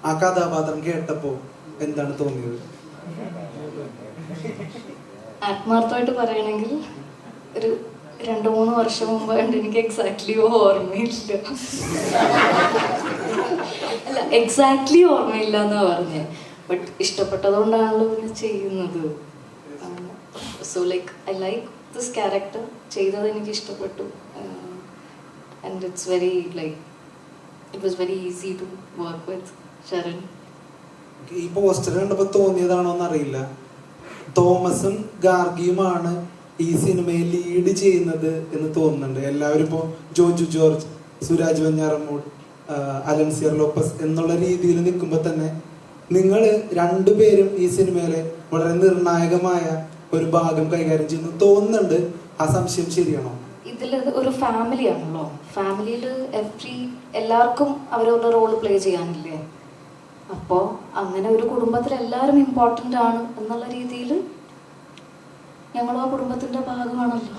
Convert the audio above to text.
ആ കഥാപാത്രം കേട്ടപ്പോ എന്താണ് തോന്നിയത്? ആത്മാർത്ഥമായിട്ട് പറയണമെങ്കിൽ ഒരു 2-3 വർഷം മുമ്പ് എനിക്ക് എക്സാക്ട്ലി ഓർമ്മയില്ല. അല്ല, എക്സാക്ട്ലി ഓർമ്മയില്ല എന്നാ പറഞ്ഞത്. ബട്ട് ഇഷ്ടപ്പെട്ടതുകൊണ്ടാണല്ലോ പിന്നെ ചെയ്യുന്നത്. So like I like this character. ചെയ്തത് എനിക്ക് ഇഷ്ടപ്പെട്ടു. And it's very like it was very easy to work with Sharan. ഈ പോസ്റ്റർ കണ്ടപ്പോ തോന്നിയതാണോ എന്നറിയില്ല, തോമസും ഗാർഗിയുമാണ് ഈ സിനിമയെ ലീഡ് ചെയ്യുന്നത് എന്ന് തോന്നുന്നുണ്ട്. എല്ലാവരും ഇപ്പോൾ ജോജു ജോർജ്, സുരാജ് വെഞ്ഞാറമൂട്, അലൻസിയർ ലോപ്പസ് എന്നുള്ള രീതിയിൽ നിൽക്കുമ്പോൾ തന്നെ നിങ്ങൾ രണ്ടുപേരും ഈ സിനിമയിലെ വളരെ നിർണായകമായ ഒരു ഭാഗം കൈകാര്യം ചെയ്യുന്നു തോന്നുന്നുണ്ട്. ആ സംശയം ശരിയാണോ? ഇതിൽ ഒരു ഫാമിലി ആണല്ലോ. ഫാമിലിയിൽ എല്ലാവർക്കും അവരവരുടെ റോള് പ്ലേ ചെയ്യാനില്ലേ? അപ്പോൾ അങ്ങനെ ഒരു കുടുംബത്തിൽ എല്ലാവരും ഇമ്പോർട്ടൻ്റ് ആണ് എന്നുള്ള രീതിയിൽ ഞങ്ങളും ആ കുടുംബത്തിൻ്റെ ഭാഗമാണല്ലോ.